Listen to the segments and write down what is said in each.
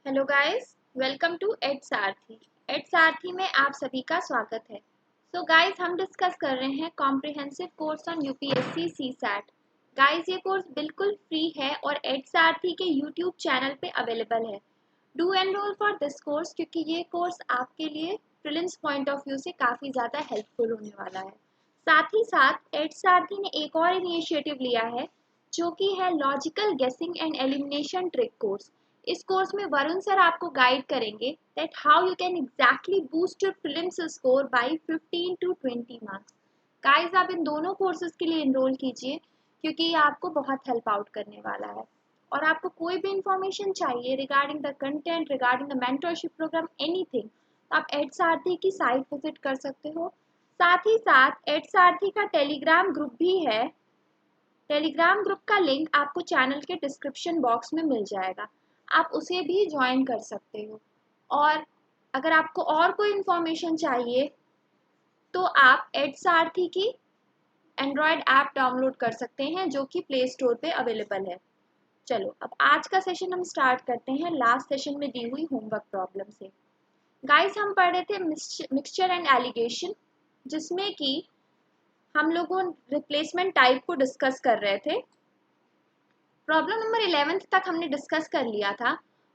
Hello guys, welcome to Ed Sarathi. Ed Sarathi में आप सभी का स्वागत है। सो गाइस, हम डिस्कस कर रहे हैं comprehensive course on UPSC CSAT. Guys, ये कोर्स बिल्कुल फ्री है और एड सारथी के यूट्यूब चैनल पे अवेलेबल है। Do enrol for this course क्योंकि ये कोर्स आपके लिए प्रीलिम्स पॉइंट ऑफ व्यू से काफ़ी ज़्यादा हेल्पफुल होने वाला है। साथ ही साथ एड सारथी ने एक और इनिशिएटिव लिया है जो कि है लॉजिकल गेसिंग एंड एलिमिनेशन ट्रिक कोर्स। इस कोर्स में वरुण सर आपको गाइड करेंगे that how you can exactly boost your prelims score bye 15 to 20 marks. Guys, आप इन दोनों कोर्सेज के लिए एनरोल कीजिए क्योंकि ये आपको बहुत हेल्प आउट करने वाला है। और आपको कोई भी इंफॉर्मेशन चाहिए regarding the content, regarding the mentorship programme, anything, तो आप एड सारथी की साइट विजिट कर सकते हो। साथ ही साथ एड सारथी का टेलीग्राम ग्रुप भी है। टेलीग्राम ग्रुप का लिंक आपको चैनल के डिस्क्रिप्शन बॉक्स में मिल जाएगा, आप उसे भी ज्वाइन कर सकते हो। और अगर आपको और कोई इन्फॉर्मेशन चाहिए तो आप एड सारथी की एंड्रॉयड ऐप डाउनलोड कर सकते हैं जो कि प्ले स्टोर पे अवेलेबल है। चलो, अब आज का सेशन हम स्टार्ट करते हैं लास्ट सेशन में दी हुई होमवर्क प्रॉब्लम से। गाइस, हम पढ़ रहे थे मिक्सचर एंड एलिगेशन, जिसमें कि हम लोगों रिप्लेसमेंट टाइप को डिस्कस कर रहे थे। प्रॉब्लम नंबर 11th तक हमने डिस्कस कर लिया था।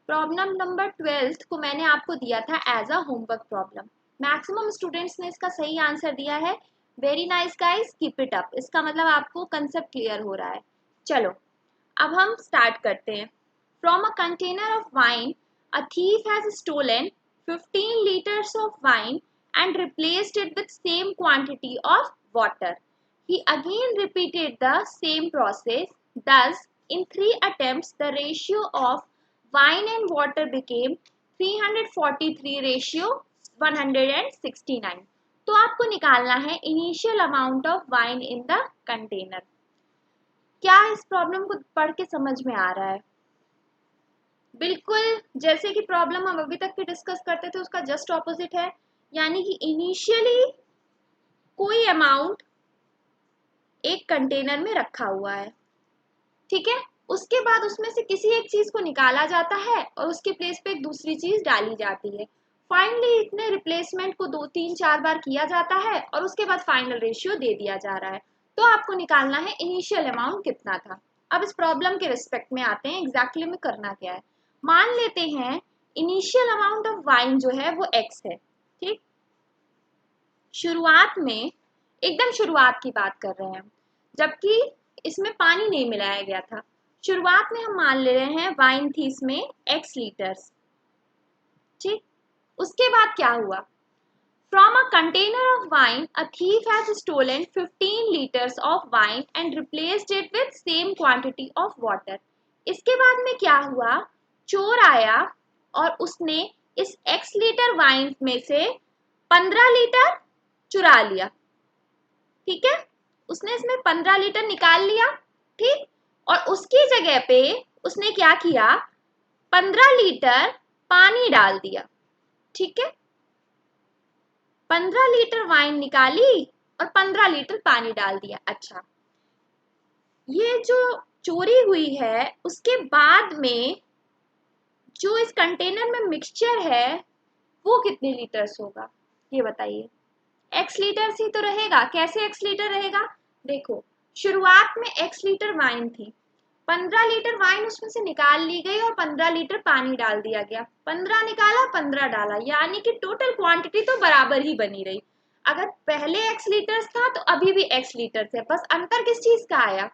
प्रॉब्लम नंबर 12th को मैंने आपको दिया था as a homework problem. Maximum students ने इसका सही आंसर दिया है। Very nice guys, keep it up. इसका मतलब आपको कंसेप्ट क्लियर हो रहा है। चलो, अब हम स्टार्ट करते हैं। From a container of wine a thief has stolen 15 liters of wine and replaced it with same quantity of water. He again repeated the same process. Thus, in 3 attempts, the ratio of wine and water became 343 ratio 169. तो आपको निकालना है initial amount of wine in the container. क्या इस problem को पढ़ के समझ में आ रहा है? बिल्कुल जैसे कि प्रॉब्लम हम अभी तक भी डिस्कस करते थे उसका जस्ट ऑपोजिट है। यानी कि इनिशियली कोई अमाउंट एक कंटेनर में रखा हुआ है, ठीक है। उसके बाद उसमें से किसी एक चीज को निकाला जाता है और उसके प्लेस पे एक दूसरी चीज डाली जाती है। फाइनली इतने रिप्लेसमेंट को 2 3 4 बार किया जाता है और उसके बाद फाइनल रेशियो दे दिया जा रहा है। तो आपको निकालना है इनिशियल अमाउंट कितना था। अब इस प्रॉब्लम के रिस्पेक्ट में आते हैं एग्जैक्टली में करना क्या है। मान लेते हैं इनिशियल अमाउंट ऑफ वाइन जो है वो एक्स है, ठीक। शुरुआत में, एकदम शुरुआत की बात कर रहे हैं, जबकि इसमें पानी नहीं मिलाया गया था। शुरुआत में हम मान ले रहे हैं वाइन थी इसमें x लीटर्स, ठीक। उसके बाद क्या हुआ? From a container of wine a thief has stolen 15 liters of wine and replaced it with same quantity of water. इसके बाद में क्या हुआ? चोर आया और उसने इस x लीटर वाइन में से 15 लीटर चुरा लिया, ठीक है। उसने इसमें 15 लीटर निकाल लिया, ठीक। और उसकी जगह पे उसने क्या किया? 15 लीटर पानी डाल दिया, ठीक है। 15 लीटर वाइन निकाली और 15 लीटर पानी डाल दिया। अच्छा, ये जो चोरी हुई है उसके बाद में जो इस कंटेनर में मिक्सचर है वो कितने लीटर्स होगा, ये बताइए। एक्स लीटर्स ही तो रहेगा। कैसे एक्स लीटर रहेगा? देखो, शुरुआत में एक्स लीटर वाइन थी, 15 लीटर वाइन उसमें से निकाल ली गई और 15 लीटर पानी डाल दिया गया। 15 निकाला, 15 डाला, यानी कि टोटल क्वांटिटी तो बराबर ही बनी रही। अगर पहले एक्स लीटर्स था तो अभी भी एक्स लीटर्स है, बस अंतर किस चीज का आया?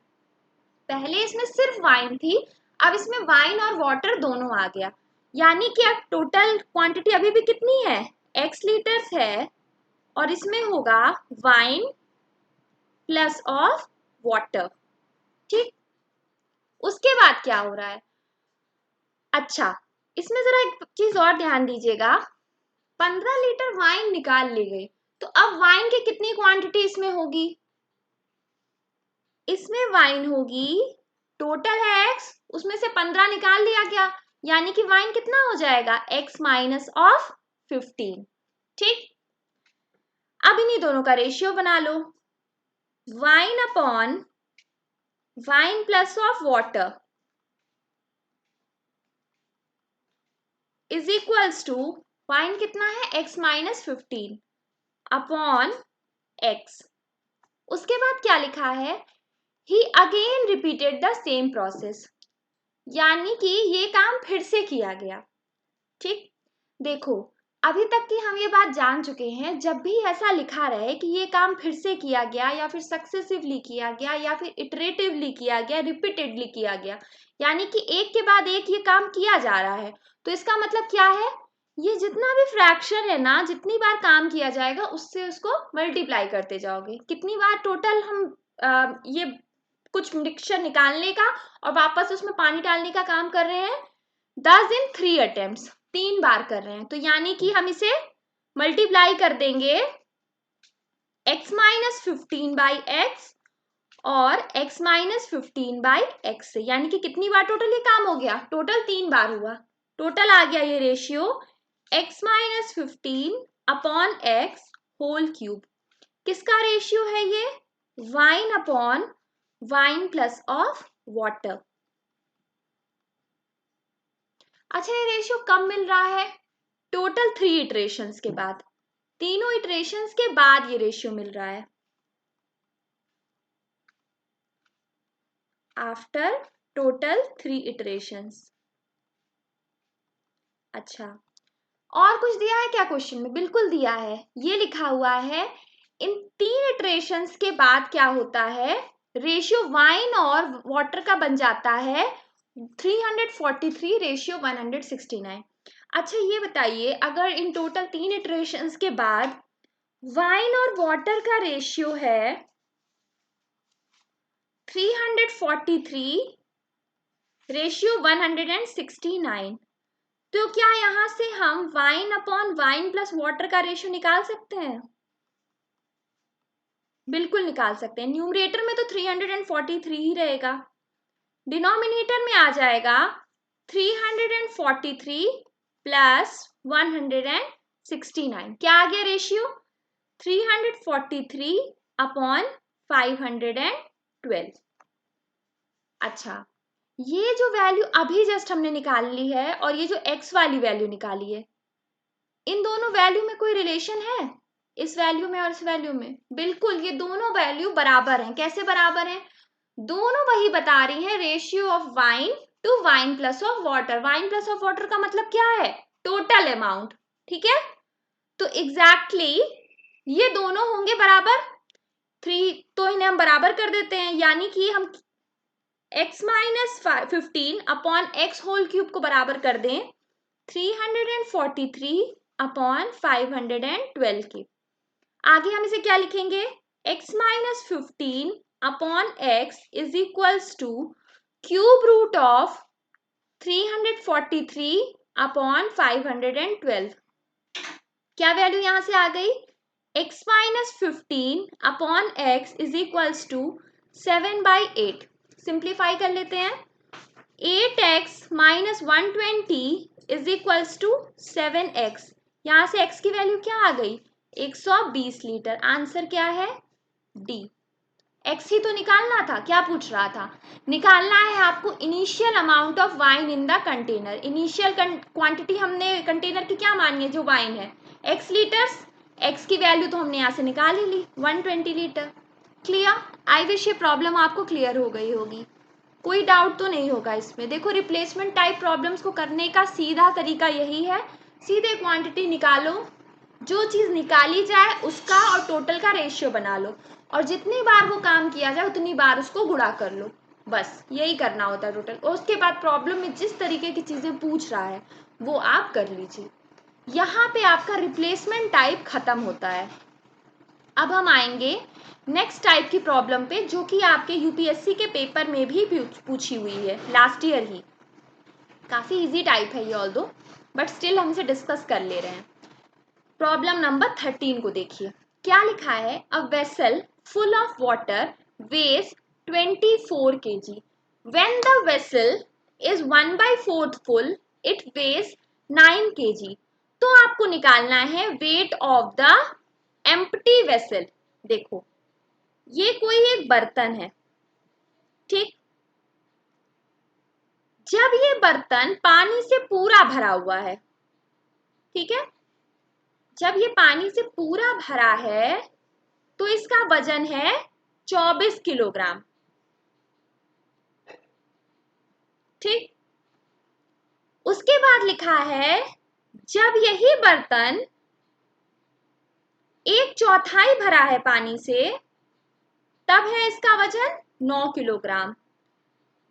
पहले इसमें सिर्फ वाइन थी, अब इसमें वाइन और वाटर दोनों आ गया। यानी कि अब टोटल क्वांटिटी अभी भी कितनी है? एक्स लीटर्स है और इसमें होगा वाइन प्लस ऑफ वाटर, ठीक। उसके बाद क्या हो रहा है? अच्छा, इसमें जरा एक चीज और ध्यान दीजिएगा। 15 लीटर वाइन निकाल ली गई, तो अब वाइन की कितनी क्वांटिटी इसमें होगी? इसमें वाइन होगी, टोटल है एक्स, उसमें से 15 निकाल लिया गया, यानी कि वाइन कितना हो जाएगा? एक्स माइनस ऑफ 15, ठीक। अब इन्हीं दोनों का रेशियो बना लो, wine upon wine plus of water. Is equals to wine कितना है x माइनस 15 अपॉन x। उसके बाद क्या लिखा है, he again repeated the same process, यानी कि ये काम फिर से किया गया। ठीक, देखो अभी तक की हम ये बात जान चुके हैं, जब भी ऐसा लिखा रहे कि ये काम फिर से किया गया या फिर सक्सेसिवली किया गया या फिर इटरेटिवली किया गया, रिपीटेडली किया गया, यानी कि एक के बाद एक ये काम किया जा रहा है, तो इसका मतलब क्या है, ये जितना भी फ्रैक्शन है ना, जितनी बार काम किया जाएगा उससे उसको मल्टीप्लाई करते जाओगे। कितनी बार टोटल हम ये कुछ मिक्सचर निकालने का और वापस उसमें पानी डालने का काम कर रहे हैं, 10 इन 3 अटेम्प्ट्स, 3 बार कर रहे हैं, तो यानी कि हम इसे मल्टीप्लाई कर देंगे x माइनस 15 बाई एक्स और x माइनस 15 बाई एक्स से, यानी कि कितनी बार टोटल ये काम हो गया, टोटल 3 बार हुआ। टोटल आ गया ये ratio x minus 15 upon x whole cube. किसका रेशियो है ये, wine upon wine plus of water. अच्छा, ये रेशियो कब मिल रहा है, टोटल 3 इटरेशंस के बाद, तीनों इटरेशंस के बाद ये रेशियो मिल रहा है, आफ्टर टोटल 3 इटरेशंस। अच्छा, और कुछ दिया है क्या क्वेश्चन में, बिल्कुल दिया है, ये लिखा हुआ है इन 3 इटरेशंस के बाद क्या होता है, रेशियो वाइन और वाटर का बन जाता है 343 रेशियो 169। अच्छा ये बताइए, अगर इन टोटल 3 इटरेशंस के बाद वाइन और वाटर का रेशियो है 343 रेशियो 169, तो क्या यहां से हम wine upon wine plus water का रेशियो निकाल सकते हैं, बिल्कुल निकाल सकते हैं। न्यूमरेटर में तो 343 ही रहेगा, डिनोमिनेटर में आ जाएगा 343 प्लस 169, क्या आ गया रेशियो 343 अपॉन 512। अच्छा, ये जो वैल्यू अभी जस्ट हमने निकाल ली है और ये जो x वाली वैल्यू निकाली है, इन दोनों वैल्यू में कोई रिलेशन है, इस वैल्यू में और इस वैल्यू में, बिल्कुल ये दोनों वैल्यू बराबर हैं। कैसे बराबर हैं, दोनों वही बता रही हैं, ratio of wine to wine plus of water. Wine plus of water का मतलब क्या है, टोटल अमाउंट, ठीक है, तो एग्जैक्टली ये दोनों होंगे बराबर 3, तो इन्हें हम बराबर कर देते हैं, यानी कि हम x minus 15 upon x whole cube को बराबर कर दें 343 अपॉन 512 के। आगे हम इसे क्या लिखेंगे, x minus 15 upon x is equals to cube root of 343 upon 512। क्या वैल्यू यहां से आ गई, x minus 15 upon x is equals to 7/8। Simplify कर लेते हैं, 8x minus 120 is equals to 7x। यहां से x की वैल्यू क्या आ गई, 120 लीटर। आंसर क्या है, डी। x ही तो निकालना था, क्या पूछ रहा था, निकालना है आपको initial amount of wine in the container. Initial quantity हमने कंटेनर की क्या मानी है, जो वाइन है x लीटर्स, x की वैल्यू तो हमने यहाँ से निकाल ही ली 120 लीटर। क्लियर, आई विश ये प्रॉब्लम आपको क्लियर हो गई होगी, कोई डाउट तो नहीं होगा इसमें। देखो रिप्लेसमेंट टाइप प्रॉब्लम्स को करने का सीधा तरीका यही है, सीधे क्वांटिटी निकालो, जो चीज़ निकाली जाए उसका और टोटल का रेशियो बना लो, और जितनी बार वो काम किया जाए उतनी बार उसको गुणा कर लो, बस यही करना होता है टोटल। और उसके बाद प्रॉब्लम में जिस तरीके की चीज़ें पूछ रहा है वो आप कर लीजिए। यहाँ पे आपका रिप्लेसमेंट टाइप खत्म होता है। अब हम आएंगे नेक्स्ट टाइप की प्रॉब्लम पे, जो कि आपके यूपीएससी के पेपर में भी पूछी हुई है लास्ट ईयर ही। काफ़ी इजी टाइप है ये ऑल दो, बट स्टिल हम इसे डिस्कस कर ले रहे हैं। प्रॉब्लम नंबर 13 को देखिए, क्या लिखा है, a vessel full of water weighs 24 kg, when the vessel is 1/4 full it weighs 9 kg। तो आपको निकालना है weight of the empty vessel. देखो ये कोई एक बर्तन है, ठीक, जब ये बर्तन पानी से पूरा भरा हुआ है, ठीक है। जब ये पानी से पूरा भरा है तो इसका वजन है 24 किलोग्राम। ठीक, उसके बाद लिखा है जब यही बर्तन 1/4 भरा है पानी से तब है इसका वजन 9 किलोग्राम।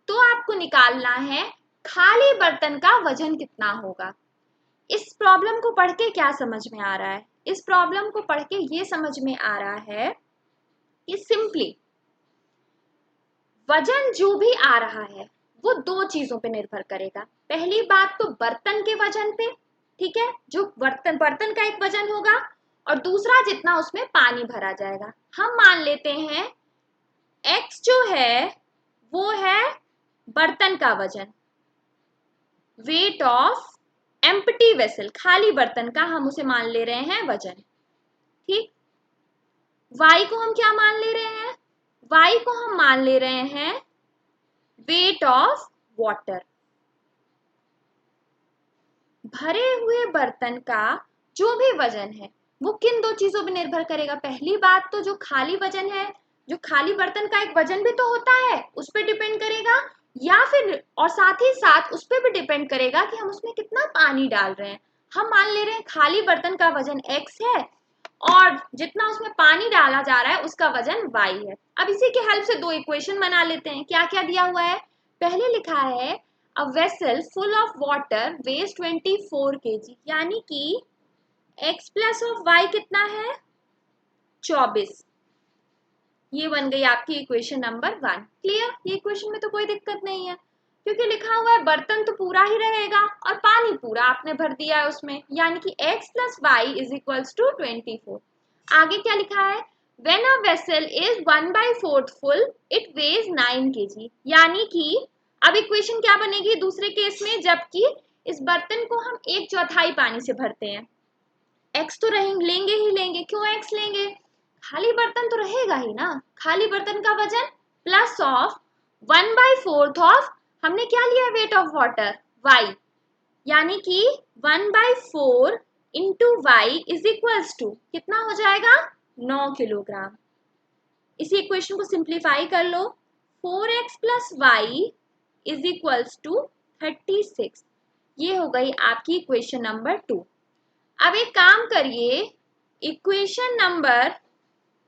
तो आपको निकालना है खाली बर्तन का वजन कितना होगा। इस प्रॉब्लम को पढ़ के क्या समझ में आ रहा है? इस प्रॉब्लम को पढ़ के ये समझ में आ रहा है कि सिंपली वजन जो भी आ रहा है वो दो चीजों पे निर्भर करेगा। पहली बात तो बर्तन के वजन पे, ठीक है, जो बर्तन का एक वजन होगा, और दूसरा जितना उसमें पानी भरा जाएगा। हम मान लेते हैं x जो है वो है बर्तन का वजन, वेट ऑफ एम्प्टी वेसल, खाली बर्तन का हम उसे मान ले रहे हैं वजन। ठीक, y को हम क्या मान ले रहे हैं? y को हम मान ले रहे हैं वेट ऑफ वाटर। भरे हुए बर्तन का जो भी वजन है वो किन दो चीजों पर निर्भर करेगा? पहली बात तो जो खाली वजन है, जो खाली बर्तन का एक वजन भी तो होता है, उस पर डिपेंड करेगा, या फिर और साथ ही साथ उस पर भी डिपेंड करेगा कि हम उसमें कितना पानी डाल रहे हैं। हम मान ले रहे हैं खाली बर्तन का वजन x है और जितना उसमें पानी डाला जा रहा है उसका वजन y है। अब इसी की हेल्प से दो इक्वेशन बना लेते हैं। क्या क्या दिया हुआ है? पहले लिखा है a vessel full of water weighs 24 kg, यानी कि x प्लस ऑफ y कितना है? 24। ये बन गई आपकी इक्वेशन नंबर 1। क्लियर? ये इक्वेशन में तो कोई दिक्कत नहीं है क्योंकि लिखा हुआ है बर्तन तो पूरा ही रहेगा और पानी पूरा आपने भर दिया है उसमें, यानी कि x plus y is equals to 24। आगे क्या लिखा है? When a vessel is 1/4 full, it weighs 9 kg, यानी कि अब इक्वेशन क्या बनेगी दूसरे केस में, जबकि इस बर्तन को हम 1/4 पानी से भरते हैं। x तो लेंगे ही लेंगे। क्यों x लेंगे? खाली बर्तन तो रहेगा ही ना। खाली बर्तन का वजन प्लस ऑफ 1/4 ऑफ, हमने क्या लिया वेट ऑफ वाटर y, यानी कि 1/4 into y is equals to कितना हो जाएगा? 9 किलोग्राम। इसी इक्वेशन को सिंप्लीफाई कर लो, 4x plus y is equals to 36। ये हो गई आपकी इक्वेशन नंबर 2। अब एक काम करिए, इक्वेशन नंबर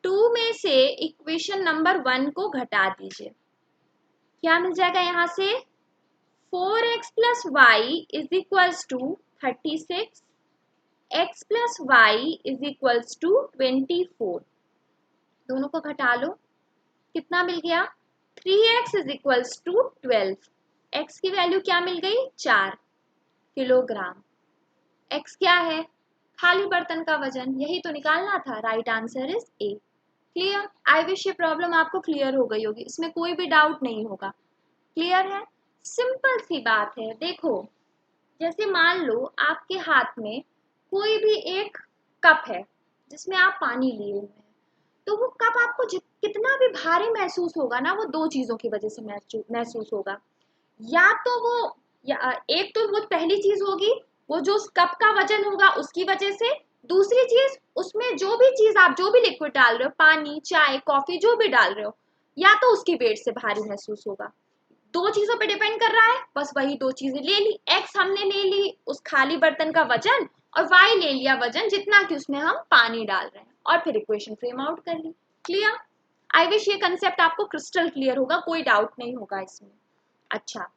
2 में से इक्वेशन नंबर 1 को घटा दीजिए। क्या मिल जाएगा यहाँ से? 4x plus y is equals to 36, x plus y is equals to 24। दोनों को घटा लो, कितना मिल गया? 3x is equals to 12। x की वैल्यू क्या मिल गई? 4 किलोग्राम। x क्या है? खाली बर्तन का वजन, यही तो निकालना था। Right answer is a. Clear? I wish ये प्रॉब्लम आपको क्लियर हो गई होगी, इसमें कोई भी डाउट नहीं होगा। क्लियर है? सिंपल सी बात है। देखो, जैसे मान लो आपके हाथ में कोई भी एक कप है जिसमें आप पानी लिए हुए हैं, तो वो कप आपको कितना भी भारी महसूस होगा ना, वो दो चीजों की वजह से महसूस होगा। या तो वो एक तो वो पहली चीज होगी, वो जो उस कप का वजन होगा उसकी वजह से। दूसरी चीज, उसमें जो भी चीज आप जो भी लिक्विड डाल रहे हो, पानी, चाय, कॉफी, जो भी डाल रहे हो, या तो उसकी वेट से भारी महसूस होगा। दो चीजों पे डिपेंड कर रहा है, बस वही दो चीजें ले ली। एक्स हमने ले ली उस खाली बर्तन का वजन, और वाई ले लिया वजन जितना कि उसमें हम पानी डाल रहे हैं, और फिर इक्वेशन फ्रेम आउट कर ली। क्लियर? आई विश ये कंसेप्ट आपको क्रिस्टल क्लियर होगा, कोई डाउट नहीं होगा इसमें। अच्छा,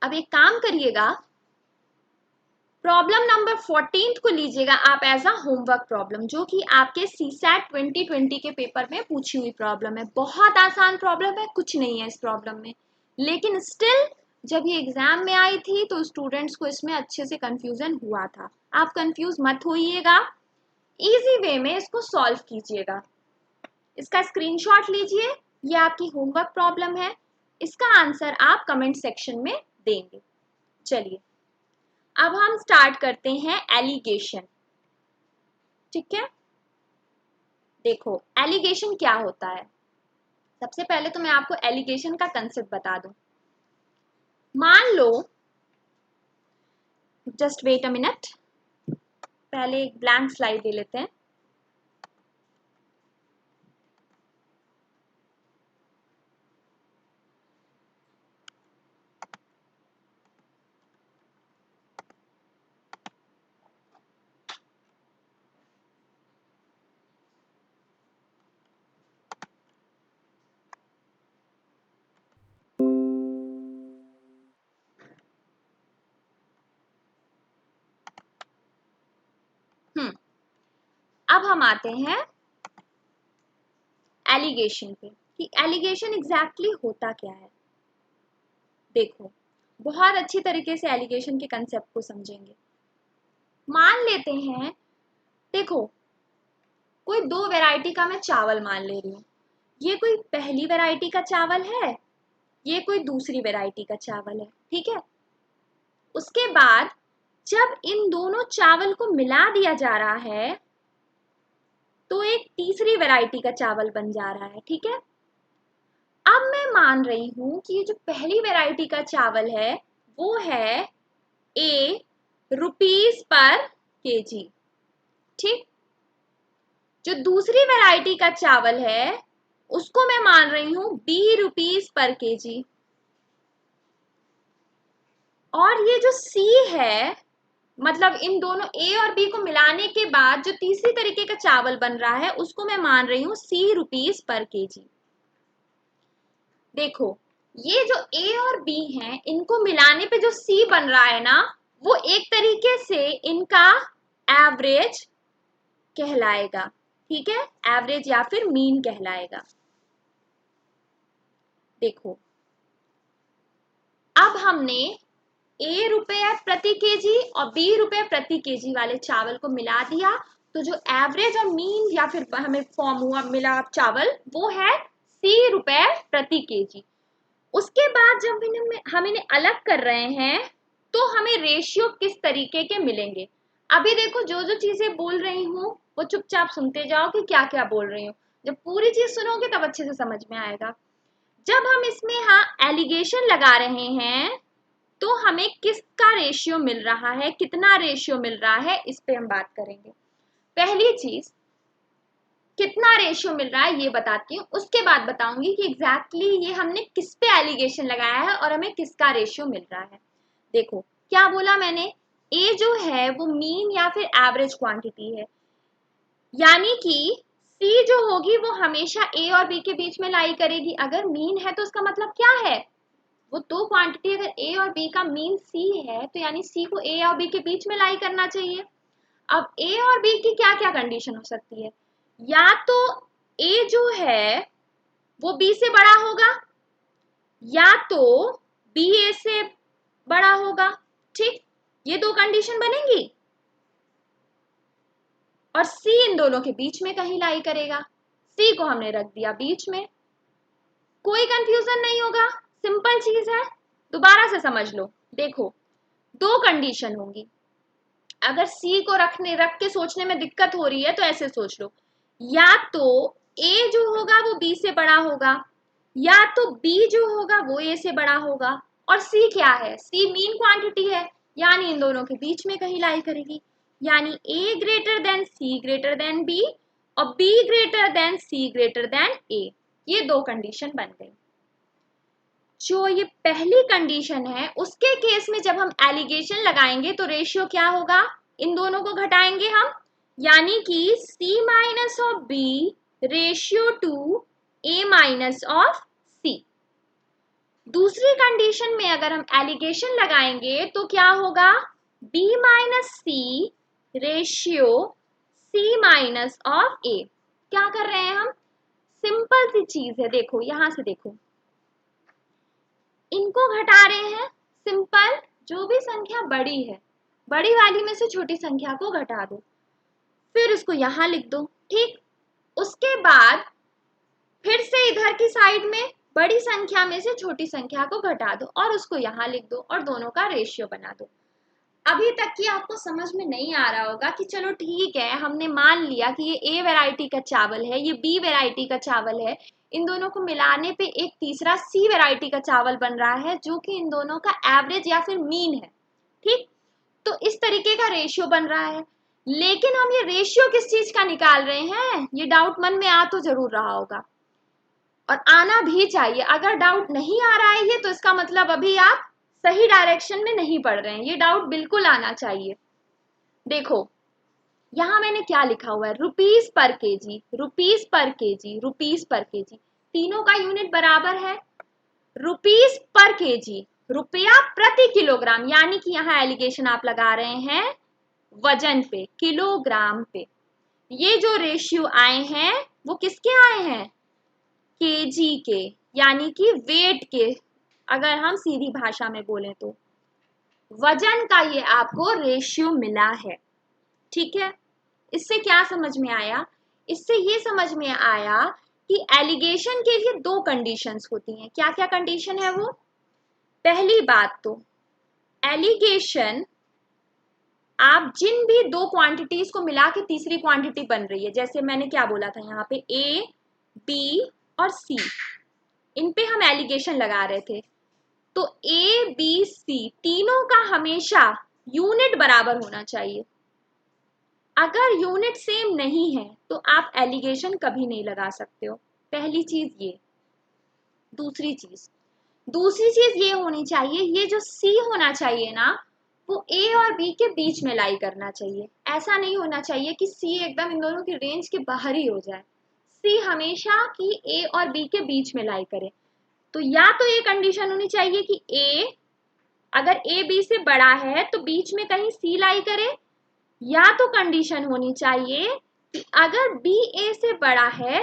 अब एक काम करिएगा, प्रॉब्लम नंबर 14 को लीजिएगा आप एज अ होमवर्क प्रॉब्लम, जो कि आपके सीसैट 2020 के पेपर में पूछी हुई प्रॉब्लम है। बहुत आसान प्रॉब्लम है, कुछ नहीं है इस प्रॉब्लम में, लेकिन स्टिल जब ये एग्जाम में आई थी तो स्टूडेंट्स को इसमें अच्छे से कंफ्यूजन हुआ था। आप कंफ्यूज मत होइएगा, इजी वे में इसको सॉल्व कीजिएगा। इसका स्क्रीनशॉट लीजिए, ये आपकी होमवर्क प्रॉब्लम है, इसका आंसर आप कमेंट सेक्शन में देंगे। चलिए, अब हम स्टार्ट करते हैं एलिगेशन। ठीक है, देखो एलिगेशन क्या होता है। सबसे पहले तो मैं आपको एलिगेशन का कंसेप्ट बता दूं। मान लो, जस्ट वेट अ मिनट, पहले एक ब्लैंक स्लाइड ले लेते हैं। अब हम आते हैं एलिगेशन पे कि एलिगेशन एग्जैक्टली होता क्या है। देखो, बहुत अच्छी तरीके से एलिगेशन के कंसेप्ट को समझेंगे। मान लेते हैं, देखो कोई दो वैरायटी का मैं चावल मान ले रही हूँ। ये कोई पहली वैरायटी का चावल है, ये कोई दूसरी वैरायटी का चावल है, ठीक है। उसके बाद जब इन दोनों चावल को मिला दिया जा रहा है तो एक तीसरी वैरायटी का चावल बन जा रहा है, ठीक है। अब मैं मान रही हूं कि ये जो पहली वैरायटी का चावल है वो है A रुपीस पर केजी, ठीक। जो दूसरी वैरायटी का चावल है उसको मैं मान रही हूं B रुपीस पर केजी। और ये जो C है, मतलब इन दोनों A और B को मिलाने के बाद जो तीसरी तरीके का चावल बन रहा है उसको मैं मान रही हूं C रुपीस पर केजी। देखो, ये जो A और B हैं इनको मिलाने पे जो C बन रहा है ना, वो एक तरीके से इनका एवरेज कहलाएगा, ठीक है। एवरेज या फिर मीन कहलाएगा। देखो, अब हमने A रुपए प्रति केजी और B रुपए प्रति केजी वाले चावल को मिला दिया, तो जो एवरेज और मीन या फिर हमें फॉर्म हुआ मिला चावल वो है C रुपए प्रति केजी। उसके बाद जब हम इन्हें अलग कर रहे हैं तो हमें रेशियो किस तरीके के मिलेंगे। अभी देखो, जो जो चीजें बोल रही हूँ वो चुपचाप सुनते जाओ कि क्या क्या बोल रही हूँ। जब पूरी चीज सुनोगे तब अच्छे से समझ में आएगा। जब हम इसमें एलिगेशन लगा रहे हैं तो हमें किसका रेशियो मिल रहा है, कितना रेशियो मिल रहा है, इस पे हम बात करेंगे। पहली चीज, कितना रेशियो मिल रहा है ये बताती हूँ, उसके बाद बताऊंगी कि एग्जैक्टली ये हमने किस पे एलिगेशन लगाया है और हमें किसका रेशियो मिल रहा है। देखो, क्या बोला मैंने, ए जो है वो मीन या फिर एवरेज क्वांटिटी है, यानी कि सी जो होगी वो हमेशा ए और बी के बीच में लाई करेगी। अगर मीन है तो उसका मतलब क्या है, वो दो क्वांटिटी अगर ए और बी का मीन सी है तो यानी सी को ए और बी के बीच में लाई करना चाहिए। अब ए और बी की क्या क्या कंडीशन हो सकती है, या तो ए जो है वो बी से बड़ा होगा या तो बी ए से बड़ा होगा, ठीक। ये दो कंडीशन बनेंगी और सी इन दोनों के बीच में कहीं लाई करेगा। सी को हमने रख दिया बीच में, कोई कंफ्यूजन नहीं होगा, सिंपल चीज है। दोबारा से समझ लो। देखो, दो कंडीशन होंगी। अगर सी को रख के सोचने में दिक्कत हो रही है तो ऐसे सोच लो, या तो ए जो होगा वो बी से बड़ा होगा या तो बी जो होगा वो ए से बड़ा होगा। और सी क्या है, सी मीन क्वांटिटी है, यानी इन दोनों के बीच में कहीं लाई करेगी, यानी A greater than C greater than B और B greater than C greater than A. ये दो कंडीशन बन गई। जो ये पहली कंडीशन है उसके केस में जब हम एलिगेशन लगाएंगे तो रेशियो क्या होगा, इन दोनों को घटाएंगे हम, यानी कि C minus of B ratio two A minus of C। दूसरी कंडीशन में अगर हम एलिगेशन लगाएंगे तो क्या होगा, B minus C ratio C minus of A। क्या कर रहे हैं हम, सिंपल सी चीज है। देखो, यहां से देखो, इनको घटा रहे हैं। सिंपल, जो भी संख्या बड़ी है बड़ी वाली में से छोटी संख्या को घटा दो, फिर उसको यहां लिख दो, ठीक। उसके बाद फिर से इधर की साइड में बड़ी संख्या में से छोटी संख्या को घटा दो और उसको यहां लिख दो और दोनों का रेशियो बना दो। अभी तक की आपको समझ में नहीं आ रहा होगा कि चलो ठीक है, हमने मान लिया कि ये ए वैरायटी का चावल है, ये बी वैरायटी का चावल है, इन दोनों को मिलाने पे एक तीसरा सी वैरायटी का चावल बन रहा है जो कि इन दोनों का एवरेज या फिर मीन है, ठीक। तो इस तरीके का रेशियो बन रहा है। लेकिन हम ये रेशियो किस चीज का निकाल रहे हैं, ये डाउट मन में आ तो जरूर रहा होगा और आना भी चाहिए। अगर डाउट नहीं आ रहा है ये, तो इसका मतलब अभी आप सही डायरेक्शन में नहीं पढ़ रहे हैं, ये डाउट बिल्कुल आना चाहिए। देखो यहां मैंने क्या लिखा हुआ है, rupees per KG, rupees per KG, rupees per KG, तीनों का यूनिट बराबर है। रुपीज पर केजी, रुपया प्रति किलोग्राम, यानी कि यहाँ एलिगेशन आप लगा रहे हैं वजन पे, किलोग्राम पे। ये जो रेशियो आए हैं वो किसके आए हैं, केजी के, यानी कि वेट के। अगर हम सीधी भाषा में बोलें तो वजन का ये आपको रेशियो मिला है, ठीक है। इससे क्या समझ में आया, इससे ये समझ में आया कि एलिगेशन के लिए दो कंडीशंस होती हैं। क्या क्या कंडीशन है वो, पहली बात तो एलिगेशन आप जिन भी दो क्वांटिटीज को मिला के तीसरी क्वांटिटी बन रही है, जैसे मैंने क्या बोला था यहाँ पे ए बी और सी, इन पे हम एलिगेशन लगा रहे थे। तो ए बी सी तीनों का हमेशा यूनिट बराबर होना चाहिए। अगर यूनिट सेम नहीं है तो आप एलिगेशन कभी नहीं लगा सकते हो, पहली चीज ये। दूसरी चीज ये होनी चाहिए, ये जो सी होना चाहिए ना, वो ए और बी के बीच में लाई करना चाहिए। ऐसा नहीं होना चाहिए कि सी एकदम इन दोनों की रेंज के बाहर ही हो जाए। सी हमेशा कि ए और बी के बीच में लाई करे। तो या तो ये कंडीशन होनी चाहिए कि ए, अगर ए बी से बड़ा है तो बीच में कहीं सी लाई करे, या तो कंडीशन होनी चाहिए कि अगर बी ए से बड़ा है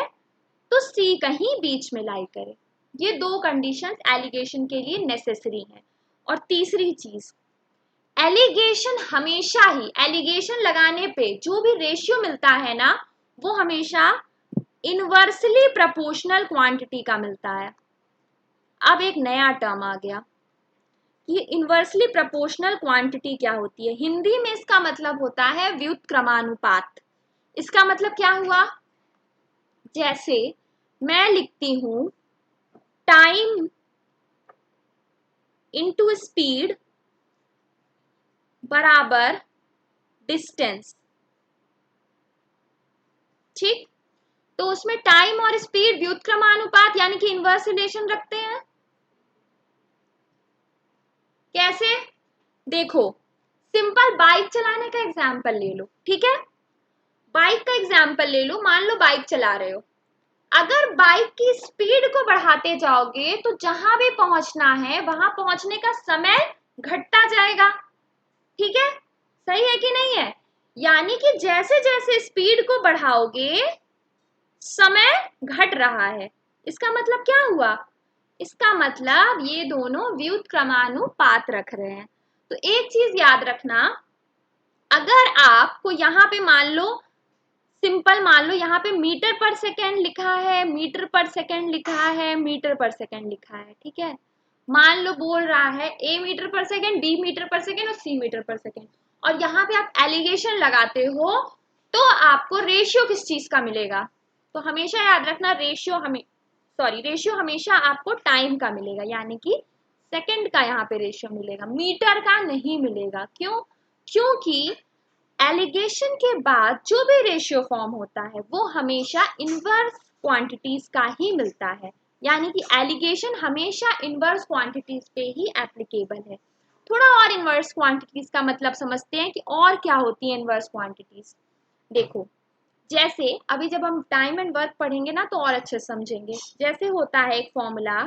तो सी कहीं बीच में लाई करे। ये दो कंडीशंस एलिगेशन के लिए नेसेसरी हैं। और तीसरी चीज, एलिगेशन हमेशा ही, एलिगेशन लगाने पे जो भी रेशियो मिलता है ना, वो हमेशा इनवर्सली प्रोपोर्शनल क्वांटिटी का मिलता है। अब एक नया टर्म आ गया, ये इनवर्सली प्रोपोर्शनल क्वांटिटी क्या होती है। हिंदी में इसका मतलब होता है व्युत्क्रमानुपात। इसका मतलब क्या हुआ, जैसे मैं लिखती हूं टाइम इनटू स्पीड बराबर डिस्टेंस, ठीक। तो उसमें टाइम और स्पीड व्युत्क्रमानुपात यानी कि इनवर्स रिलेशन रखते हैं। कैसे, देखो सिंपल बाइक चलाने का एग्जांपल ले लो, ठीक है। बाइक का एग्जांपल ले लो, मान लो बाइक चला रहे हो। अगर बाइक की स्पीड को बढ़ाते जाओगे तो जहां भी पहुंचना है वहां पहुंचने का समय घटता जाएगा, ठीक है। सही है कि नहीं है, यानी कि जैसे जैसे स्पीड को बढ़ाओगे समय घट रहा है। इसका मतलब क्या हुआ, इसका मतलब ये दोनों व्युत्क्रमानुपात रख रहे हैं। तो एक चीज याद रखना, अगर आपको यहाँ पे मान लो, सिंपल मान लो यहाँ पे मीटर पर सेकेंड लिखा है, मीटर पर सेकेंड लिखा है, मीटर पर सेकेंड लिखा है, ठीक है। मान लो बोल रहा है ए मीटर पर सेकेंड, बी मीटर पर सेकेंड और सी मीटर पर सेकेंड, और यहाँ पे आप एलिगेशन लगाते हो, तो आपको रेशियो किस चीज का मिलेगा, तो हमेशा याद रखना रेशियो हमेशा आपको टाइम का मिलेगा, यानी कि सेकंड का यहाँ पे रेशियो मिलेगा, मीटर का नहीं मिलेगा। क्यों, क्योंकि एलिगेशन के बाद जो भी रेशियो फॉर्म होता है वो हमेशा इनवर्स क्वांटिटीज का ही मिलता है, यानी कि एलिगेशन हमेशा इनवर्स क्वांटिटीज पे ही एप्लीकेबल है। थोड़ा और इनवर्स क्वांटिटीज का मतलब समझते हैं कि और क्या होती है इनवर्स क्वांटिटीज। देखो जैसे अभी जब हम टाइम एंड वर्क पढ़ेंगे ना तो और अच्छे से समझेंगे। जैसे होता है एक फॉर्मूला,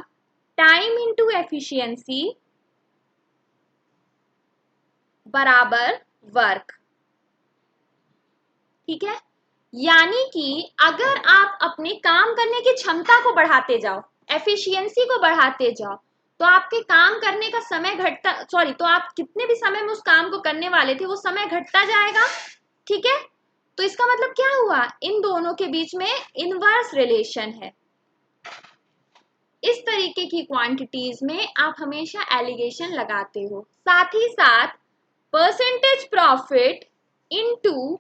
टाइम इनटू एफिशिएंसी बराबर वर्क, ठीक है। यानी कि अगर आप अपने काम करने की क्षमता को बढ़ाते जाओ, एफिशिएंसी को बढ़ाते जाओ, तो आपके काम करने का समय तो आप कितने भी समय में उस काम को करने वाले थे वो समय घटता जाएगा, ठीक है। तो इसका मतलब क्या हुआ, इन दोनों के बीच में इनवर्स रिलेशन है। इस तरीके की क्वांटिटीज में आप हमेशा एलिगेशन लगाते हो। साथ ही साथ percentage profit into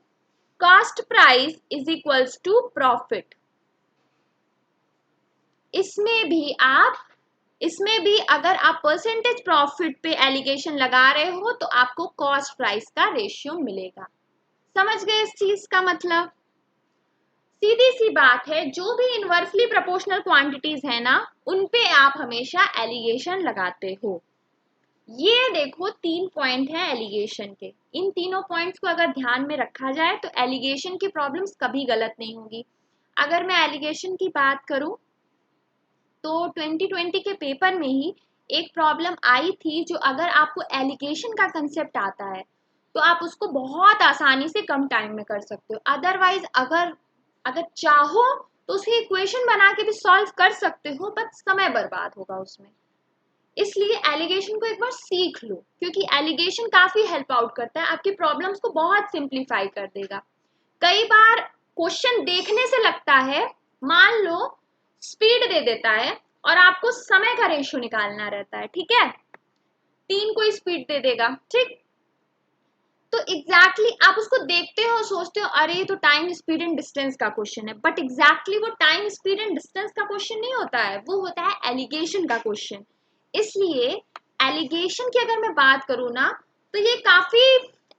cost price is equals to profit, इसमें भी अगर आप परसेंटेज प्रॉफिट पे एलिगेशन लगा रहे हो तो आपको कॉस्ट प्राइस का रेशियो मिलेगा। समझ गए इस चीज का मतलब? सीधी सी बात है, जो भी इनवर्सली प्रोपोर्शनल क्वांटिटीज है ना, उन पे आप हमेशा एलिगेशन लगाते हो। ये देखो 3 पॉइंट है एलिगेशन के, इन तीनों पॉइंट्स को अगर ध्यान में रखा जाए तो एलिगेशन की प्रॉब्लम्स कभी गलत नहीं होगी। अगर मैं एलिगेशन की बात करूं तो 2020 के पेपर में ही एक प्रॉब्लम आई थी, जो अगर आपको एलिगेशन का कंसेप्ट आता है तो आप उसको बहुत आसानी से कम टाइम में कर सकते हो। अदरवाइज अगर अगर चाहो तो उसकी इक्वेशन बना के भी सॉल्व कर सकते हो, बट समय बर्बाद होगा उसमें। इसलिए एलिगेशन को एक बार सीख लो, क्योंकि एलिगेशन काफी हेल्प आउट करता है, आपकी प्रॉब्लम्स को बहुत सिंप्लीफाई कर देगा। कई बार क्वेश्चन देखने से लगता है, मान लो स्पीड दे देता है और आपको समय का रेशियो निकालना रहता है, ठीक है, 3 को स्पीड दे देगा, ठीक, तो एग्जैक्टली आप उसको देखते हो, सोचते हो अरे ये तो टाइम स्पीड एंड डिस्टेंस का क्वेश्चन है, बट एग्जैक्टली वो टाइम स्पीड एंड डिस्टेंस का क्वेश्चन नहीं होता है, वो होता है एलिगेशन का क्वेश्चन। इसलिए एलिगेशन की अगर मैं बात करूँ ना, तो ये काफी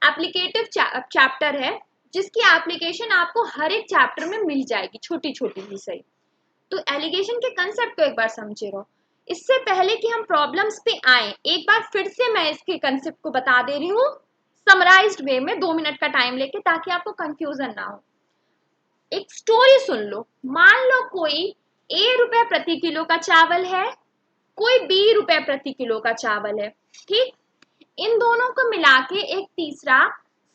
एप्लीकेटिव चैप्टर है, जिसकी एप्लीकेशन आपको हर एक चैप्टर में मिल जाएगी, छोटी छोटी ही सही। तो एलिगेशन के कंसेप्ट को एक बार समझे रहो। इससे पहले कि हम प्रॉब्लम्स पे आए, एक बार फिर से मैं इसके कंसेप्ट को बता दे रही हूँ समराइज्ड वे में, 2 मिनट का टाइम लेके, ताकि आपको कंफ्यूजन ना हो। एक स्टोरी सुन लो। मान लो कोई ₹A प्रति किलो का चावल है, कोई ₹B प्रति किलो का चावल है, ठीक, इन दोनों को मिला के एक तीसरा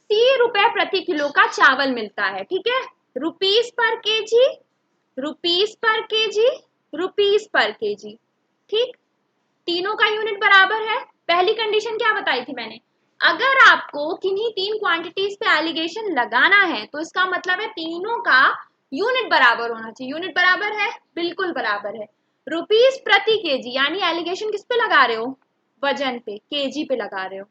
₹C प्रति किलो का चावल मिलता है, ठीक है, रुपीस पर केजी, रुपीस पर केजी, रुपीस पर केजी, ठीक, तीनों का यूनिट बराबर है। पहली कंडीशन क्या बताई थी मैंने, अगर आपको किन्हीं 3 क्वांटिटीज पे एलिगेशन लगाना है तो इसका मतलब है तीनों का यूनिट बराबर होना चाहिए। यूनिट बराबर है, बिल्कुल बराबर है। रुपीस प्रति केजी यानी एलिगेशन किस पे लगा रहे हो, वजन पे, केजी पे लगा रहे हो,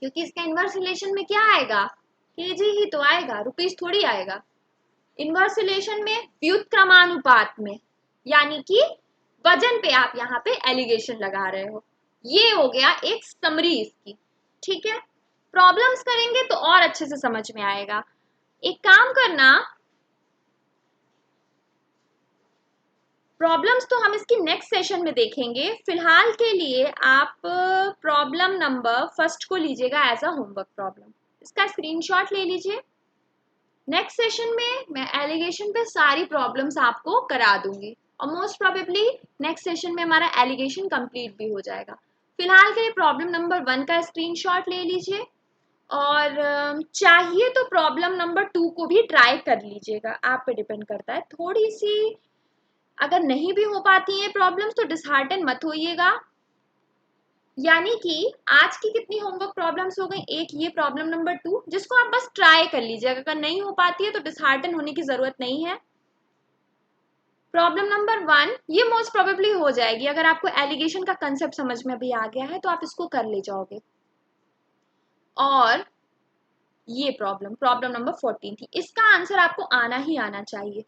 क्योंकि इसका इनवर्स रिलेशन में क्या आएगा, केजी ही तो आएगा, रुपीस थोड़ी आएगा। इनवर्स रिलेशन में व्युत्क्रमानुपात में, यानी कि वजन पे आप यहाँ पे एलिगेशन लगा रहे हो। ये हो गया एक समरी इसकी, ठीक है। प्रॉब्लम्स करेंगे तो और अच्छे से समझ में आएगा। एक काम करना, प्रॉब्लम्स तो हम इसकी नेक्स्ट सेशन में देखेंगे, फिलहाल के लिए आप प्रॉब्लम नंबर फर्स्ट को लीजिएगा एज अ होमवर्क प्रॉब्लम, इसका स्क्रीनशॉट ले लीजिए। नेक्स्ट सेशन में मैं एलिगेशन पे सारी प्रॉब्लम्स आपको करा दूंगी, और मोस्ट प्रोबेबली नेक्स्ट सेशन में हमारा एलिगेशन कंप्लीट भी हो जाएगा। फिलहाल के लिए प्रॉब्लम नंबर 1 का स्क्रीनशॉट ले लीजिए, और चाहिए तो प्रॉब्लम नंबर 2 को भी ट्राई कर लीजिएगा, आप पे डिपेंड करता है। थोड़ी सी अगर नहीं भी हो पाती है प्रॉब्लम्स तो डिसहार्टन मत होइएगा। यानी कि आज की कितनी होमवर्क प्रॉब्लम्स हो गई, एक ये प्रॉब्लम नंबर 2, जिसको आप बस ट्राई कर लीजिएगा, अगर नहीं हो पाती है तो डिसहार्टन होने की जरूरत नहीं है। प्रॉब्लम नंबर 1 ये मोस्ट प्रोबेबली हो जाएगी, अगर आपको एलिगेशन का कंसेप्ट समझ में भी आ गया है तो आप इसको कर ले जाओगे। और ये प्रॉब्लम नंबर 14 थी, इसका आंसर आपको आना ही आना चाहिए।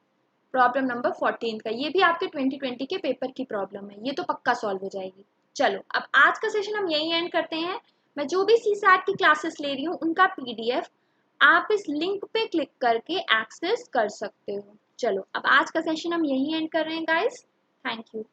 प्रॉब्लम नंबर 14 का, ये भी आपके 2020 के पेपर की प्रॉब्लम है, ये तो पक्का सॉल्व हो जाएगी। चलो अब आज का सेशन हम यही एंड करते हैं। मैं जो भी सीसैट की क्लासेस ले रही हूँ उनका पीडीएफ आप इस लिंक पे क्लिक करके एक्सेस कर सकते हो। चलो अब आज का सेशन हम यही एंड कर रहे हैं गाइस, थैंक यू।